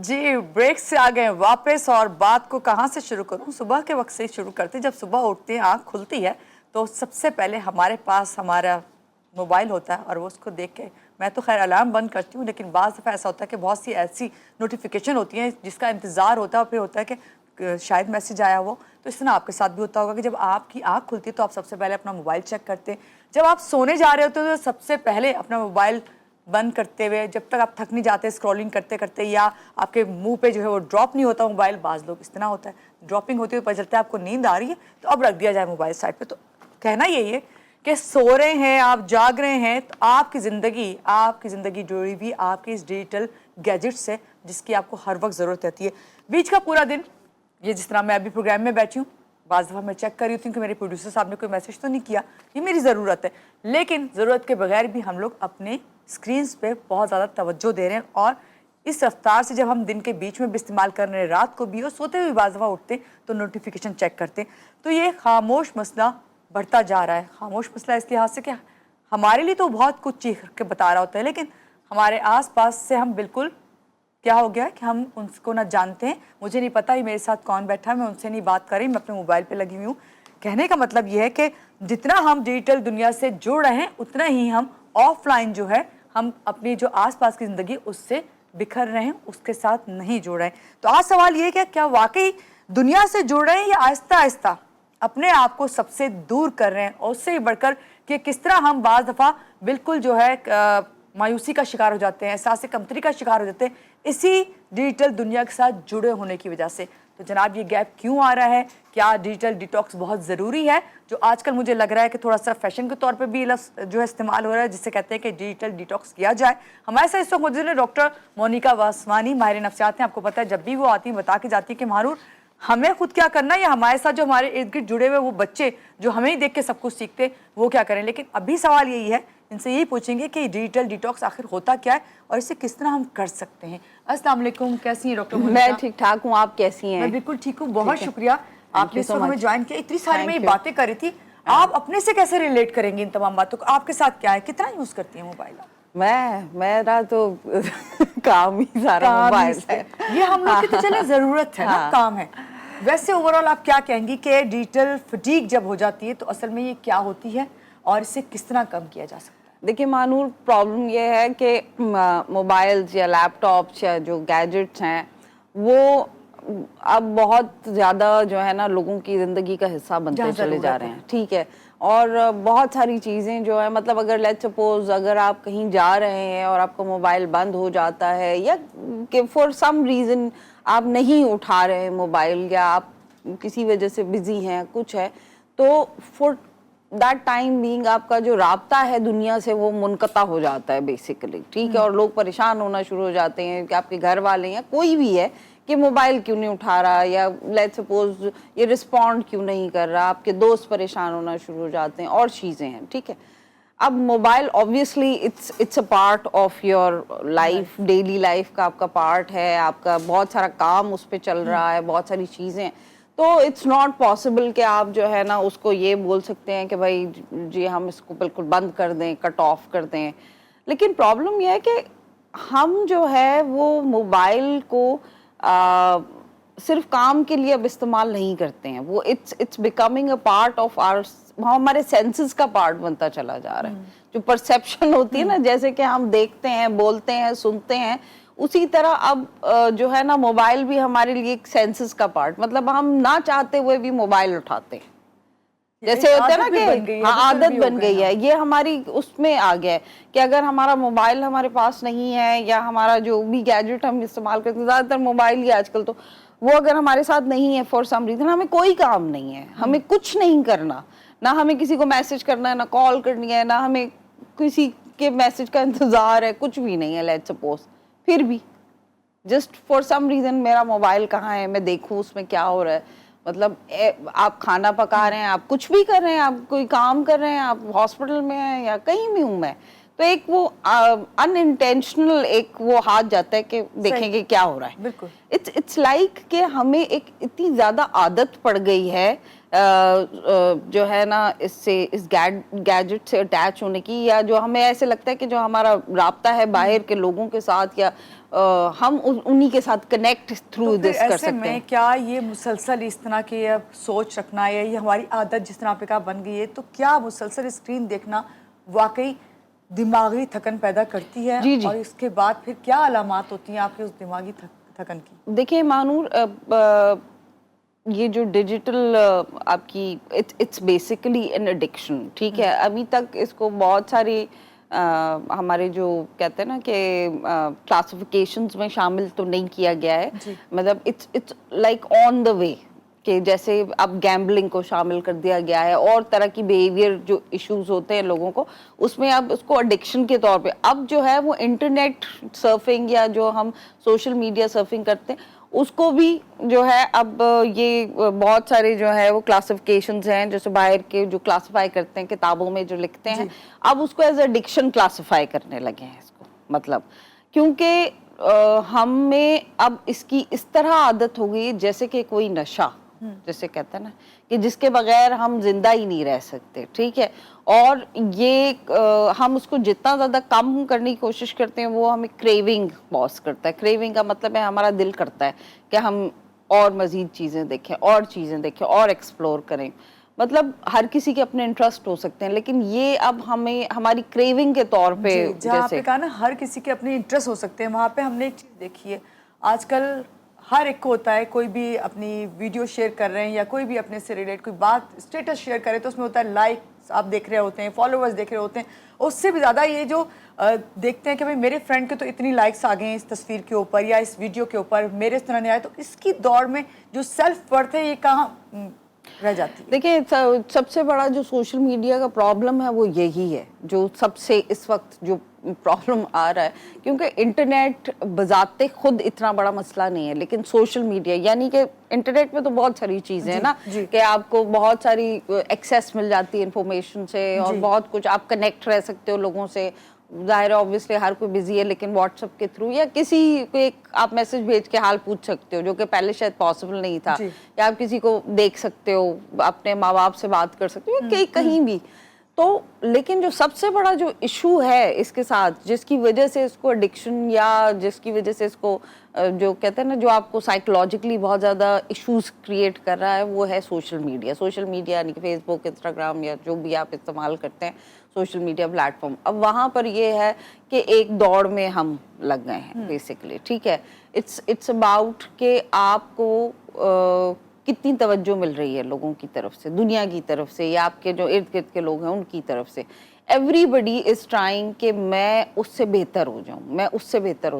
जी break से आ गए वापस और बात को कहाँ से शुरू करूँ। सुबह के वक्त से शुरू करते, जब सुबह उठते हैं आँख खुलती है तो सबसे पहले हमारे पास हमारा मोबाइल होता है और वो उसको देख के, मैं तो खैर अलार्म बंद करती हूँ, लेकिन बाज़ दफ़ा ऐसा होता है कि बहुत सी ऐसी नोटिफिकेशन होती हैं जिसका इंतज़ार होता है और फिर होता है कि शायद मैसेज आया हो। तो इस तरह आपके साथ भी होता होगा कि जब आपकी आँख खुलती है तो आप सबसे पहले अपना मोबाइल चेक करते हैं। जब आप सोने जा रहे होते हो तो सबसे पहले अपना मोबाइल बंद करते हुए, जब तक आप थक नहीं जाते स्क्रॉलिंग करते करते, या आपके मुंह पे जो है वो ड्रॉप नहीं होता मोबाइल। बाज़ लोग इस तरह होता है ड्रॉपिंग होती है तो पता चलता है आपको नींद आ रही है तो अब रख दिया जाए मोबाइल साइड पे। तो कहना यही है कि सो रहे हैं आप, जाग रहे हैं, तो आपकी ज़िंदगी जुड़ी हुई आपके इस डिजिटल गैजेट से जिसकी आपको हर वक्त ज़रूरत रहती है। बीच का पूरा दिन, ये जिस तरह मैं अभी प्रोग्राम में बैठी हूँ, बाज़ दफ़ा मैं चेक कर रही होती हूँ कि मेरे प्रोड्यूसर साहब ने कोई मैसेज तो नहीं किया, ये मेरी ज़रूरत है। लेकिन ज़रूरत के बगैर भी हम लोग अपने स्क्रीन्स पे बहुत ज़्यादा तवज्जो दे रहे हैं, और इस रफ्तार से जब हम दिन के बीच में भी इस्तेमाल कर रहे हैं, रात को भी, और सोते हुए बाज़ दफ़ा उठते तो नोटिफिकेशन चेक करते, तो ये खामोश मसला बढ़ता जा रहा है। खामोश मसला इस लिहाज से कि हमारे लिए तो बहुत कुछ चीख के बता रहा होता है, लेकिन हमारे आसपास से हम बिल्कुल, क्या हो गया है कि हम उनको ना जानते हैं। मुझे नहीं पता ये मेरे साथ कौन बैठा है, मैं उनसे नहीं बात कर रही, मैं अपने मोबाइल पे लगी हुई हूँ। कहने का मतलब ये है कि जितना हम डिजिटल दुनिया से जुड़ रहे हैं उतना ही हम ऑफलाइन जो है, हम अपनी जो आसपास की ज़िंदगी उससे बिखर रहे हैं, उसके साथ नहीं जुड़ रहे हैं। तो आज सवाल ये है कि क्या वाकई दुनिया से जुड़ रहे हैं या आहिस्ता आहिस्ता अपने आप को सबसे दूर कर रहे हैं, और उससे ही बढ़कर कि किस तरह हम बाज़ दफ़ा बिल्कुल जो है मायूसी का शिकार हो जाते हैं, एहसास कमतरी का शिकार हो जाते हैं इसी डिजिटल दुनिया के साथ जुड़े होने की वजह से। तो जनाब ये गैप क्यों आ रहा है? क्या डिजिटल डिटॉक्स बहुत ज़रूरी है, जो आजकल मुझे लग रहा है कि थोड़ा सा फैशन के तौर पे भी लफ्ज़ जो है इस्तेमाल हो रहा है, जिससे कहते हैं कि डिजिटल डिटॉक्स किया जाए। हमारे साथ इस वक्त मौजूद है डॉक्टर मोनिका वासवानी, माहिर नफ्सियात हैं। आपको पता है जब भी वो आती हैं बता के जाती है कि मारूर हमें खुद क्या करना है, या हमारे साथ जो हमारे इर्द गिर्द जुड़े हुए वो बच्चे जो हमें ही देख के सब कुछ सीखते वो क्या करें। लेकिन अभी सवाल यही है, इनसे यही पूछेंगे कि डिजिटल डिटॉक्स आखिर होता क्या है और इसे किस तरह हम कर सकते हैं। अस्सलाम वालेकुम, कैसी हैं डॉक्टर मोनिका? मैं ठीक ठाक हूँ, आप कैसी हैं? मैं बिल्कुल ठीक हूँ, बहुत शुक्रिया आपने इस वक्त हमें ज्वाइन किया। इतनी सारी मैं बातें कर रही थी, आप अपने से कैसे रिलेट करेंगे इन तमाम बातों को? आपके साथ क्या है, कितना यूज करती हैं मोबाइल आप? मेरा तो काम ही सारा मोबाइल है। ये हम लोग की तो चले जरूरत है ना, काम है। वैसे ओवरऑल आप क्या कहेंगी कि डिजिटल फटीग जब हो जाती है तो असल में ये क्या होती है और इसे किस तरह कम किया जा सकता है? देखिए मानूर, प्रॉब्लम ये है कि मोबाइल्स या लैपटॉप्स या जो गैजेट्स हैं वो अब बहुत ज़्यादा जो है ना लोगों की ज़िंदगी का हिस्सा बनते चले जा रहे हैं, ठीक है। और बहुत सारी चीज़ें जो है, मतलब अगर लेट्स सपोज अगर आप कहीं जा रहे हैं और आपका मोबाइल बंद हो जाता है, या कि फॉर सम रीज़न आप नहीं उठा रहे हैं मोबाइल, या आप किसी वजह से बिज़ी हैं, कुछ है, तो फॉर दैट टाइम बीइंग आपका जो राब्ता है दुनिया से वो मुनक़ता हो जाता है बेसिकली, ठीक है। और लोग परेशान होना शुरू हो जाते हैं कि आपके घर वाले हैं, कोई भी है, कि मोबाइल क्यों नहीं उठा रहा, या लेट्स सपोज ये रिस्पॉन्ड क्यों नहीं कर रहा, आपके दोस्त परेशान होना शुरू हो जाते हैं, और चीज़ें हैं, ठीक है। अब mobile obviously it's a part of your life, daily life का आपका पार्ट है, आपका बहुत सारा काम उस पर चल रहा है, बहुत सारी चीज़ें, तो इट्स नॉट पॉसिबल कि आप जो है ना उसको ये बोल सकते हैं कि भाई जी हम इसको बिल्कुल बंद कर दें, कट ऑफ कर दें। लेकिन प्रॉब्लम यह है कि हम जो है वो मोबाइल को सिर्फ काम के लिए अब इस्तेमाल नहीं करते हैं, वो it's becoming a part of our, हमारे सेंसेस का पार्ट बनता चला जा रहा है। जो परसेप्शन होती है ना, जैसे कि हम देखते हैं, बोलते हैं, सुनते हैं, उसी तरह अब जो है ना मोबाइल भी हमारे लिए एक सेंसेस का पार्ट, मतलब हम ना चाहते हुए भी मोबाइल उठाते हैं। जैसे होता है ना कि हाँ आदत बन गई है, ये हमारी उसमें आ गया है कि अगर हमारा मोबाइल हमारे पास नहीं है, या हमारा जो भी गैजेट हम इस्तेमाल करते हैं, ज़्यादातर मोबाइल ही आजकल, तो वो अगर हमारे साथ नहीं है फॉर सम रीजन, हमें कोई काम नहीं है, हमें कुछ नहीं करना, ना हमें किसी को मैसेज करना है, ना कॉल करनी है, ना हमें किसी के मैसेज का इंतजार है, कुछ भी नहीं है लेट्स सपोज, फिर भी जस्ट फॉर सम रीजन मेरा मोबाइल कहाँ है, मैं देखूँ उसमें क्या हो रहा है। मतलब आप खाना पका रहे हैं, आप कुछ भी कर रहे हैं, आप कोई काम कर रहे हैं, आप हॉस्पिटल में हैं या कहीं भी हूँ मैं, तो एक वो अनइंटेंशनल एक वो हाथ जाता है कि देखेंगे क्या हो रहा है। बिल्कुल। इट्स लाइक कि हमें एक इतनी ज्यादा आदत पड़ गई है जो है ना इससे, इस गैजेट से अटैच होने की, या जो हमें ऐसे लगता है कि जो हमारा राब्ता है बाहर के लोगों के साथ, या हम उन्हीं के साथ कनेक्ट थ्रू दिस कर ऐसे सकते में हैं। क्या ये मुसलसल इस तरह की अब सोच रखना या ये हमारी आदत जिस तरह आपने कहा बन गई है, तो क्या मुसलसल स्क्रीन देखना वाकई दिमागी थकन पैदा करती है? जी, जी। और इसके बाद फिर क्या अलामात होती हैं आपकी उस दिमागी थकन की? देखिए मानूर, ये जो डिजिटल आपकी इट्स बेसिकली एन एडिक्शन, ठीक है। अभी तक इसको बहुत सारी हमारे जो कहते हैं ना कि क्लासिफिकेशंस में शामिल तो नहीं किया गया है, मतलब it's like on the way, कि जैसे अब गैम्बलिंग को शामिल कर दिया गया है और तरह की बिहेवियर जो इश्यूज होते हैं लोगों को, उसमें अब उसको एडिक्शन के तौर पे अब जो है वो इंटरनेट सर्फिंग या जो हम सोशल मीडिया सर्फिंग करते हैं उसको भी जो है अब ये बहुत सारे जो है वो क्लासिफिकेशंस हैं, जैसे बाहर के जो क्लासिफाई करते हैं किताबों में जो लिखते हैं, अब उसको एज एडिक्शन क्लासिफाई करने लगे हैं इसको, मतलब क्योंकि हमें अब इसकी इस तरह आदत हो गई जैसे कि कोई नशा, जैसे कहते हैं ना कि जिसके बगैर हम जिंदा ही नहीं रह सकते, ठीक है। और ये हम उसको जितना ज्यादा कम करने की कोशिश करते हैं वो हमें क्रेविंग कॉज करता है। क्रेविंग का मतलब है हमारा दिल करता है कि हम और मजीद चीजें देखें और एक्सप्लोर करें। मतलब हर किसी के अपने इंटरेस्ट हो सकते हैं, लेकिन ये अब हमें हमारी क्रेविंग के तौर पे, जहाँ पे कहा ना हर किसी के अपने इंटरेस्ट हो सकते हैं, वहाँ पे हमने एक चीज़ देखी है आजकल हर एक को होता है, कोई भी अपनी वीडियो शेयर कर रहे हैं या कोई भी अपने से रिलेटेड कोई बात स्टेटस शेयर करे तो उसमें होता है लाइक्स आप देख रहे होते हैं, फॉलोअर्स देख रहे होते हैं, उससे भी ज़्यादा ये जो देखते हैं कि भाई मेरे फ्रेंड के तो इतनी लाइक्स आ गए हैं इस तस्वीर के ऊपर या इस वीडियो के ऊपर, मेरे इस तरह नहीं आए, तो इसकी दौड़ में जो सेल्फ वर्थ है ये कहाँ रह जाती है? देखिए सबसे बड़ा जो सोशल मीडिया का प्रॉब्लम है वो यही है, जो सबसे इस वक्त जो प्रॉब्लम आ रहा है, क्योंकि इंटरनेट बजाते खुद इतना बड़ा मसला नहीं है, लेकिन सोशल मीडिया यानी कि इंटरनेट में तो बहुत सारी चीजें हैं ना कि आपको बहुत सारी एक्सेस मिल जाती है इंफॉर्मेशन से और बहुत कुछ आप कनेक्ट रह सकते हो लोगों से। जाहिर है ऑब्वियसली हर कोई बिजी है, लेकिन व्हाट्सएप के थ्रू या किसी को एक आप मैसेज भेज के हाल पूछ सकते हो, जो कि पहले शायद पॉसिबल नहीं था, या आप किसी को देख सकते हो, अपने माँ बाप से बात कर सकते हो कहीं भी। तो लेकिन जो सबसे बड़ा जो इशू है इसके साथ, जिसकी वजह से इसको एडिक्शन या जिसकी वजह से इसको जो कहते हैं ना जो आपको साइकोलॉजिकली बहुत ज़्यादा इश्यूज क्रिएट कर रहा है, वो है सोशल मीडिया। सोशल मीडिया यानी कि फेसबुक, इंस्टाग्राम या जो भी आप इस्तेमाल करते हैं सोशल मीडिया प्लेटफॉर्म। अब वहाँ पर ये है कि एक दौड़ में हम लग गए हैं बेसिकली, ठीक है। इट्स अबाउट कि आपको कितनी तवज्जो मिल रही है लोगों की तरफ से, दुनिया की तरफ से, या आपके जो इर्द गिर्द के लोग हैं उनकी तरफ से। एवरीबडी इज ट्राइंग कि मैं उससे बेहतर हो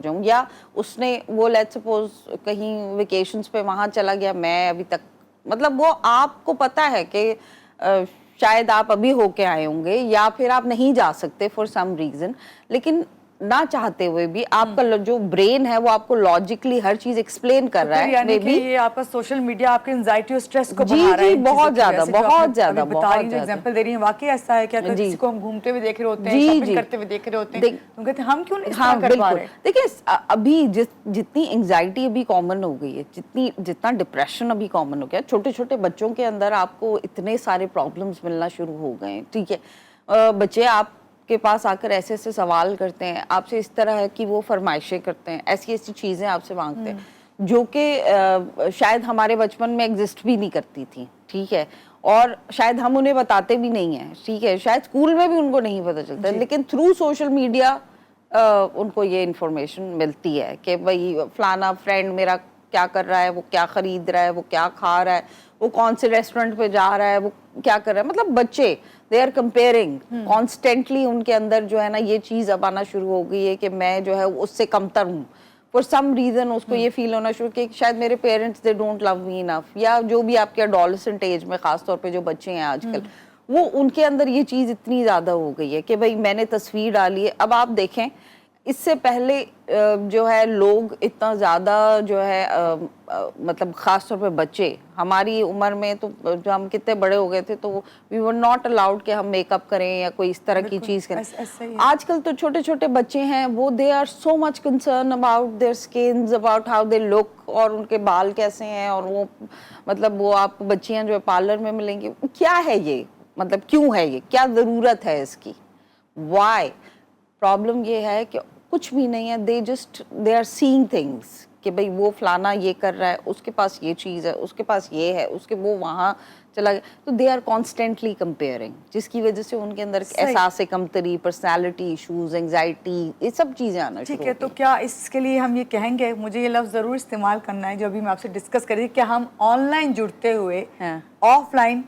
जाऊं, या उसने वो लेट्स सपोज कहीं वेकेशंस पे वहां चला गया, मैं अभी तक, मतलब वो आपको पता है कि शायद आप अभी होके आए होंगे या फिर आप नहीं जा सकते फॉर सम रीजन, लेकिन ना चाहते हुए भी आपका जो ब्रेन है वो आपको लॉजिकली हर चीज एक्सप्लेन कर रहा है। यानी कि ये आपका सोशल मीडिया आपके एंजाइटी और स्ट्रेस को जी, बढ़ा रहा है। बहुत ज्यादा एग्जांपल दे रही हैं, वाकई ऐसा है क्या किसी को हम घूमते हुए देख रहे होते हैं, शॉपिंग करते हुए देख रहे होते हैं, तो कहते हैं हम क्यों नहीं इस तरह कर पा रहे? देखिए अभी जितनी एंजाइटी अभी कॉमन हो गई है, जितना डिप्रेशन अभी कॉमन हो गया, छोटे छोटे बच्चों के अंदर आपको इतने सारे प्रॉब्लम्स मिलना शुरू हो गए हैं, ठीक है। बच्चे आप के पास आकर ऐसे ऐसे सवाल करते हैं आपसे, इस तरह है कि वो फरमाइशें करते हैं, ऐसी ऐसी चीजें आपसे मांगते हैं जो कि शायद हमारे बचपन में एग्जिस्ट भी नहीं करती थी, ठीक है, और शायद हम उन्हें बताते भी नहीं है, ठीक है, शायद स्कूल में भी उनको नहीं पता चलता, लेकिन थ्रू सोशल मीडिया उनको ये इंफॉर्मेशन मिलती है कि भाई फलाना फ्रेंड मेरा क्या कर रहा है, वो क्या खरीद रहा है, वो क्या खा रहा है, वो कौन से रेस्टोरेंट पे जा रहा है, वो क्या कर रहा है। मतलब बच्चे दे आर कंपेयरिंग कॉन्स्टेंटली, उनके अंदर जो है ना ये चीज अब आना शुरू हो गई है कि मैं जो है उससे कमतर हूँ। फॉर सम रीजन उसको ये फील होना शुरू कि शायद मेरे parents they don't love me enough, या जो भी आपके एडोलेसेंट एज में खासतौर पे जो बच्चे हैं आजकल, वो उनके अंदर ये चीज इतनी ज्यादा हो गई है कि भाई मैंने तस्वीर डाली है। अब आप देखें इससे पहले जो है लोग इतना ज़्यादा जो है मतलब ख़ास तौर पे बच्चे, हमारी उम्र में तो जो हम कितने बड़े हो गए थे तो वी वर नॉट अलाउड कि हम मेकअप करें या कोई इस तरह की चीज़ करें। ऐसा ही है। आजकल तो छोटे छोटे बच्चे हैं, वो they are so much concern about their skins, about how they look, और उनके बाल कैसे हैं, और वो मतलब वो आप बच्चियां जो है पार्लर में मिलेंगी, क्या है ये, मतलब क्यों है ये, क्या ज़रूरत है इसकी, वाई। प्रॉब्लम ये है कि कुछ भी नहीं है, दे आर सीइंग थिंग्स कि भाई वो फलाना ये कर रहा है, उसके पास ये चीज़ है, उसके पास ये है, उसके वो वहाँ चला गया, तो दे आर कॉन्स्टेंटली कंपेयरिंग, जिसकी वजह से उनके अंदर एहसास कमतरी, पर्सनालिटी इशूज, एंग्जाइटी, ये सब चीज़ें आना ठीक शुरू है। हो तो गई। क्या इसके लिए हम ये कहेंगे, मुझे ये लफ्ज़ ज़रूर इस्तेमाल करना है जो अभी मैं आपसे डिस्कस कर रही थी, क्या हम ऑनलाइन जुड़ते हुए हाँ। ऑफलाइन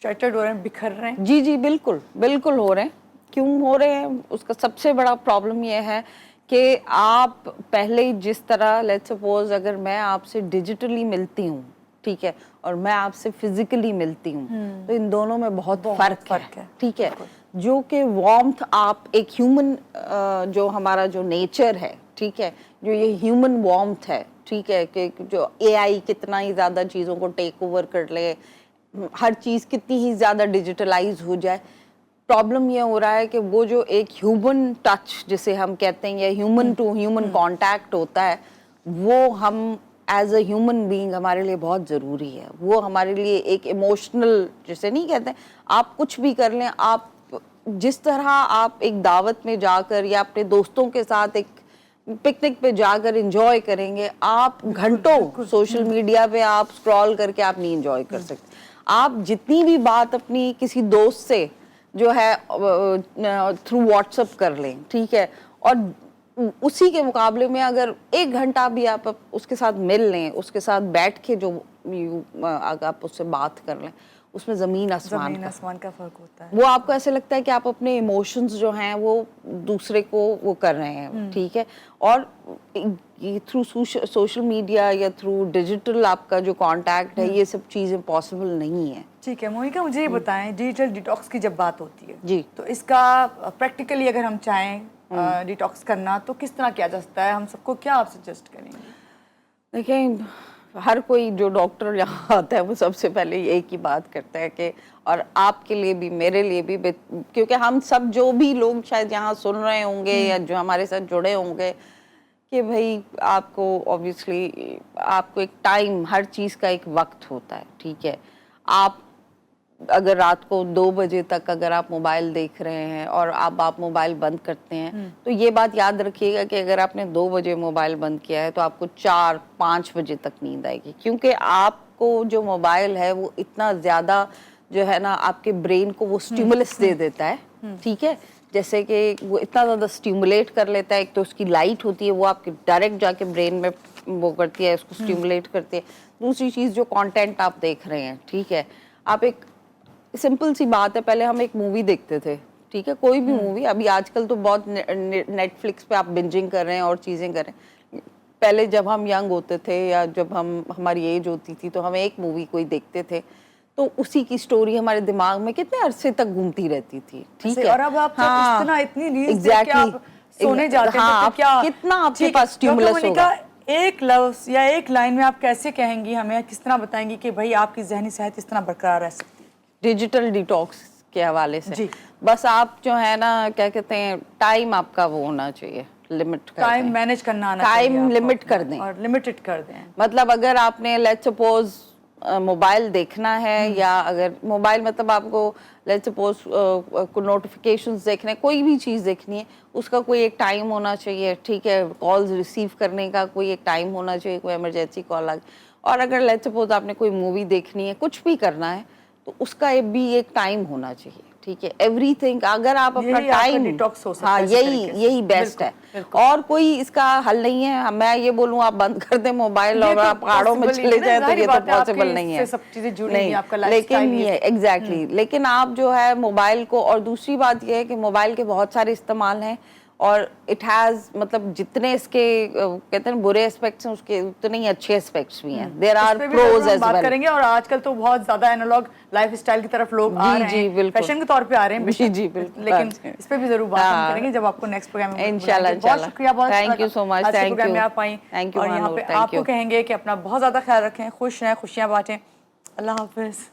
शटर्ड हो रहे हैं, बिखर रहे हैं? जी जी बिल्कुल बिल्कुल हो रहे हैं। क्यों हो रहे हैं, उसका सबसे बड़ा प्रॉब्लम ये है कि आप पहले जिस तरह, लेट्स सपोज अगर मैं आपसे डिजिटली मिलती हूँ, ठीक है, और मैं आपसे फिजिकली मिलती हूँ, तो इन दोनों में बहुत फर्क है, ठीक है। जो कि वार्मथ, आप एक ह्यूमन जो हमारा जो नेचर है, ठीक है, जो ये ह्यूमन वार्मथ है, ठीक है, कि जो एआई कितना ही ज़्यादा चीज़ों को टेक ओवर कर ले, हर चीज़ कितनी ही ज़्यादा डिजिटलाइज हो जाए, प्रॉब्लम ये हो रहा है कि वो जो एक ह्यूमन टच जिसे हम कहते हैं, या ह्यूमन टू ह्यूमन कांटेक्ट होता है, वो हम एज अ ह्यूमन बीइंग हमारे लिए बहुत ज़रूरी है। वो हमारे लिए एक इमोशनल, जिसे नहीं कहते, आप कुछ भी कर लें, आप जिस तरह आप एक दावत में जाकर या अपने दोस्तों के साथ एक पिकनिक पे जाकर एंजॉय करेंगे, आप घंटों सोशल मीडिया पे आप स्क्रॉल करके आप नहीं एंजॉय कर सकते। आप जितनी भी बात अपनी किसी दोस्त से जो है थ्रू व्हाट्सएप कर लें, ठीक है, और उसी के मुकाबले में अगर 1 घंटा भी आप उसके साथ मिल लें, उसके साथ बैठ के जो अगर आप उससे बात कर लें, उसमें ज़मीन आसमान का फर्क होता है। वो आपको ऐसे लगता है कि आप अपने इमोशंस जो हैं वो दूसरे को वो कर रहे हैं, ठीक है। और थ्रू सोशल मीडिया या थ्रू डिजिटल आपका जो कांटेक्ट है, ये सब चीज़ें पॉसिबल नहीं है। ठीक है मोनिका, मुझे ये बताएं, डिजिटल डिटॉक्स की जब बात होती है जी, तो इसका प्रैक्टिकली अगर हम चाहें डिटॉक्स करना तो किस तरह किया जा सकता है? हम सबको क्या आप सजेस्ट करेंगे? देखिए, हर कोई जो डॉक्टर यहाँ आता है वो सबसे पहले एक ही बात करता है कि, और आपके लिए भी मेरे लिए भी, क्योंकि हम सब जो भी लोग शायद यहाँ सुन रहे होंगे या जो हमारे साथ जुड़े होंगे, कि भाई आपको ऑब्वियसली आपको एक टाइम, हर चीज़ का एक वक्त होता है, ठीक है। आप अगर रात को 2 बजे तक अगर आप मोबाइल देख रहे हैं और आप मोबाइल बंद करते हैं, तो ये बात याद रखिएगा कि अगर आपने 2 बजे मोबाइल बंद किया है तो आपको 4-5 बजे तक नींद आएगी, क्योंकि आपको जो मोबाइल है वो इतना ज़्यादा जो है ना आपके ब्रेन को वो स्टिमुलस दे देता है, ठीक है। जैसे कि वो इतना ज़्यादा स्टिमुलेट कर लेता है, एक तो उसकी लाइट होती है वो आपके डायरेक्ट जाके ब्रेन में वो करती है, उसको स्टिमुलेट करती है। दूसरी चीज़, जो कंटेंट आप देख रहे हैं, ठीक है, आप एक सिंपल सी बात है, पहले हम एक मूवी देखते थे, ठीक है, कोई भी मूवी, अभी आजकल तो बहुत नेटफ्लिक्स पे आप बिंजिंग कर रहे हैं और चीज़ें कर रहे हैं। पहले जब हम यंग होते थे या जब हमारी एज होती थी तो हम एक मूवी कोई देखते थे तो उसी की स्टोरी हमारे दिमाग में कितने अरसे तक घूमती रहती थी, ठीक है। और अब आप इतनी रील्स देख के आप सोने जाते हैं तो क्या कितना आपके पास स्टिमुलस होगा? एक लफ्ज या एक लाइन में आप कैसे कहेंगी, हमें किस तरह बताएंगी कि भाई आपकी जहनी सेहत इस तरह बरकरार रह सकती है डिजिटल डिटॉक्स के हवाले से? जी। बस आप जो है ना क्या कहते हैं, टाइम आपका वो होना चाहिए, लिमिट कर टाइम मैनेज करना आना चाहिए, टाइम लिमिट कर दें और लिमिटेड कर दें। मतलब अगर आपने लेट्स सपोज मोबाइल देखना है, या अगर मोबाइल मतलब आपको लेट्स सपोज को नोटिफिकेशंस देखने, कोई भी चीज़ देखनी है, उसका कोई एक टाइम होना चाहिए, ठीक है। कॉल्स रिसीव करने का कोई एक टाइम होना चाहिए, कोई इमरजेंसी कॉल आ गई, और अगर लेट्स सपोज आपने कोई मूवी देखनी है, कुछ भी करना है, तो उसका भी एक टाइम होना चाहिए, ठीक है। एवरीथिंग, अगर आप अपना टाइम, हाँ यही बेस्ट है, और कोई इसका हल नहीं है। मैं ये बोलूँ आप बंद कर दें मोबाइल और आप पहाड़ों में चले जाए तो ये तो पॉसिबल नहीं है, सब चीजें जुड़ी हैं, आपका लेकिन ये एग्जैक्टली लेकिन आप जो है मोबाइल को, और दूसरी बात ये है कि मोबाइल के बहुत सारे इस्तेमाल हैं اور اٹ ہیز مطلب جتنے اس کے کہتے ہیں برے اسپیکٹس ہیں اس کے اتنے ہی اچھے اسپیکٹس بھی ہیں. دیر آر پروز ایز بات ویل. کریں گے. اور آج کل تو بہت زیادہ اینالوگ لائف اسٹائل کی طرف لوگ آ رہے ہیں, فیشن کے طور پہ آ رہے ہیں, جی بالکل, لیکن اس پہ بھی ضرور بات ہم کریں گے جب آپ کو نیکسٹ پروگرام میں انشاءاللہ. بہت شکریہ, بہت تھینک یو سو مچ, آج کے تھینک پروگرام یو, میں آپ آئیں, تھینک یو اور یہاں پہ آپ کو کہیں گے کہ اپنا بہت زیادہ خیال رکھیں, خوش رہیں, خوشیاں بانٹیں. اللہ حافظ.